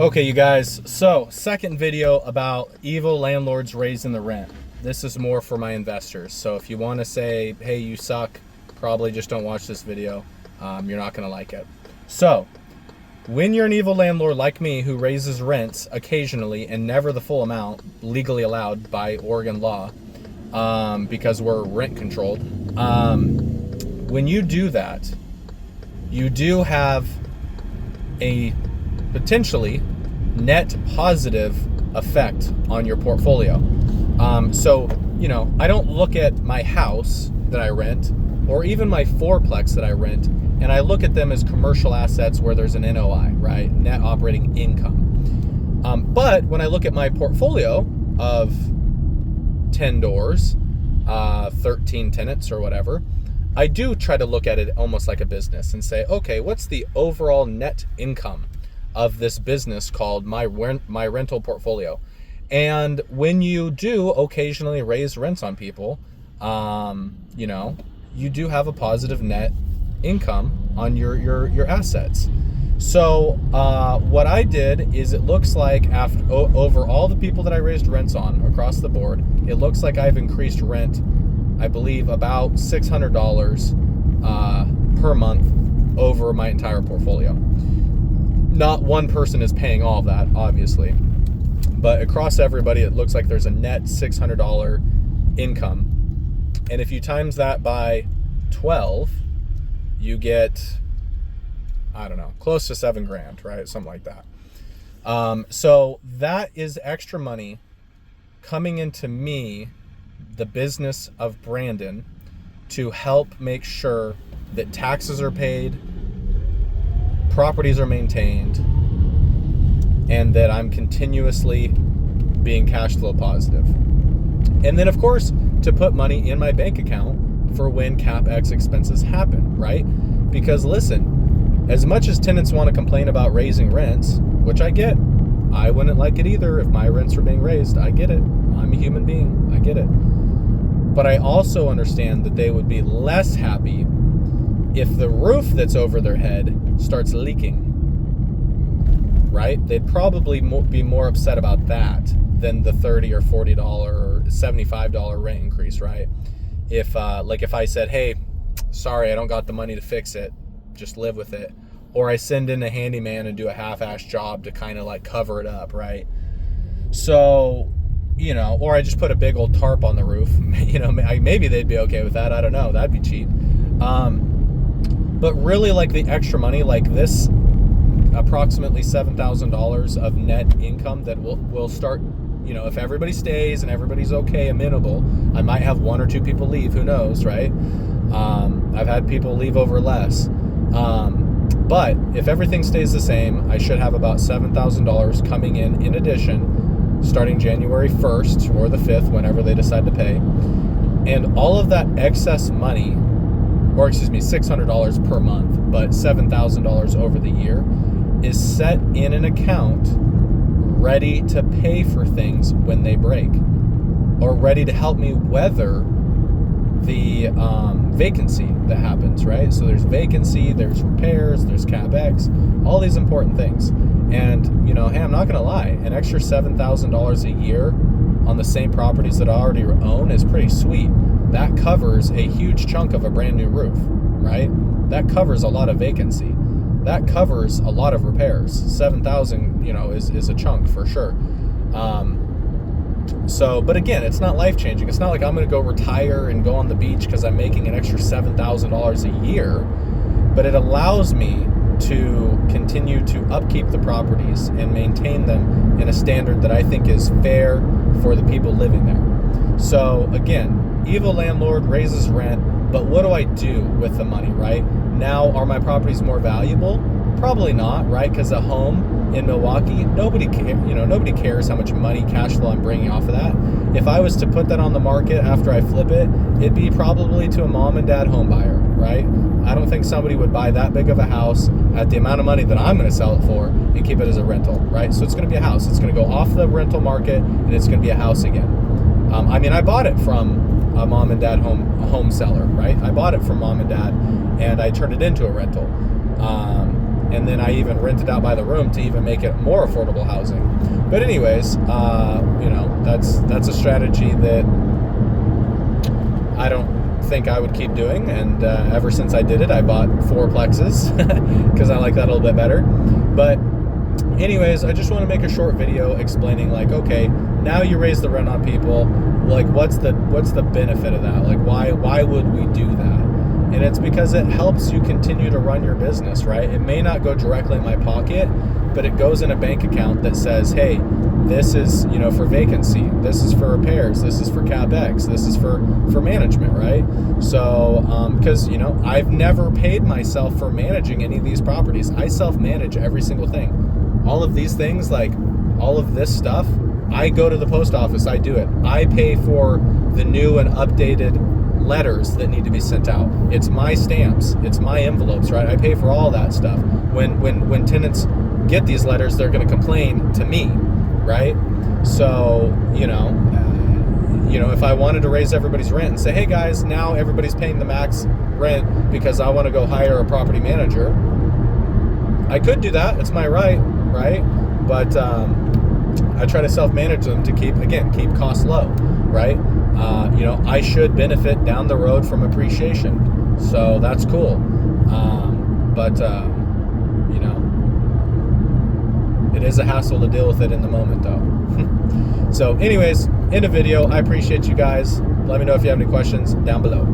Okay, you guys, so second video about evil landlords raising the rent. This is more for my investors. So if you want to say, hey, you suck, probably just don't watch this video. You're not going to like it. So when you're an evil landlord like me who raises rents occasionally and never the full amount legally allowed by Oregon law, because we're rent controlled, when you do that, you do have a potentially net positive effect on your portfolio. So, I don't look at my house that I rent or even my fourplex that I rent, and I look at them as commercial assets where there's an NOI, right? Net operating income. But when I look at my portfolio of 10 doors, 13 tenants or whatever, I do try to look at it almost like a business and say, okay, what's the overall net income of this business called my rental portfolio? And when you do occasionally raise rents on people, you do have a positive net income on your assets. So what I did is, it looks like over all the people that I raised rents on across the board, it looks like I've increased rent, I believe, about $600 per month over my entire portfolio. Not one person is paying all of that, obviously, but across everybody, it looks like there's a net $600 income. And if you times that by 12, you get, I don't know, close to $7,000, right? Something like that. So that is extra money coming into me, the business of Brandon, to help make sure that taxes are paid, properties are maintained, and that I'm continuously being cash flow positive. And then, of course, to put money in my bank account for when CapEx expenses happen, right? Because listen, as much as tenants want to complain about raising rents, which I get, I wouldn't like it either if my rents were being raised. I get it. I'm a human being. I get it. But I also understand that they would be less happy if the roof that's over their head starts leaking, right? They'd probably be more upset about that than the $30 or $40 or $75 rent increase, right? If I said, hey, sorry, I don't got the money to fix it, just live with it. Or I send in a handyman and do a half-ass job to kind of like cover it up, right? So, or I just put a big old tarp on the roof. Maybe they'd be okay with that. I don't know. That'd be cheap. But really, like, the extra money, like this approximately $7,000 of net income that will start, if everybody stays and everybody's okay, amenable, I might have one or two people leave, who knows, right? I've had people leave over less. But if everything stays the same, I should have about $7,000 coming in addition, starting January 1st or the 5th, whenever they decide to pay. And all of that excess money, or $600 per month, but $7,000 over the year, is set in an account ready to pay for things when they break, or ready to help me weather the vacancy that happens, right? So there's vacancy, there's repairs, there's CapEx, all these important things. And, hey, I'm not going to lie, an extra $7,000 a year on the same properties that I already own is pretty sweet. That covers a huge chunk of a brand new roof, right? That covers a lot of vacancy. That covers a lot of repairs. 7,000, is a chunk for sure. But again, it's not life-changing. It's not like I'm going to go retire and go on the beach because I'm making an extra $7,000 a year, but it allows me to continue to upkeep the properties and maintain them in a standard that I think is fair for the people living there. So again, evil landlord raises rent, but what do I do with the money, right? Now, are my properties more valuable? Probably not, right? Because a home in Milwaukee, nobody cares how much money, cash flow I'm bringing off of that. If I was to put that on the market after I flip it, it'd be probably to a mom and dad home buyer, right? I don't think somebody would buy that big of a house at the amount of money that I'm going to sell it for and keep it as a rental, right? So it's going to be a house. It's going to go off the rental market, and it's going to be a house again. I bought it from a mom and dad home seller, right? I bought it from mom and dad, and I turned it into a rental. and then I even rent it out by the room to even make it more affordable housing. But anyways, you know, that's a strategy that I don't think I would keep doing, and ever since I did it, I bought 4 plexes because I like that a little bit better. But anyways, I just want to make a short video explaining, like, okay, now you raise the rent on people, like, what's the benefit of that? Like, why would we do that? And it's because it helps you continue to run your business, right? It may not go directly in my pocket, but it goes in a bank account that says, hey, this is, you know, for vacancy, this is for repairs, this is for CapEx, this is for management, right? So, because, you know, I've never paid myself for managing any of these properties. I self-manage every single thing. All of these things, like all of this stuff, I go to the post office, I do it. I pay for the new and updated letters that need to be sent out. It's my stamps, it's my envelopes, right? I pay for all that stuff. When tenants get these letters, they're going to complain to me, right? So, you know, if I wanted to raise everybody's rent and say, hey guys, now everybody's paying the max rent because I want to go hire a property manager, I could do that. It's my right? But I try to self-manage them to keep costs low, right? You know, I should benefit down the road from appreciation, so that's cool. But you know, it is a hassle to deal with it in the moment, though. So anyways, end of video. I appreciate you guys. Let me know if you have any questions down below.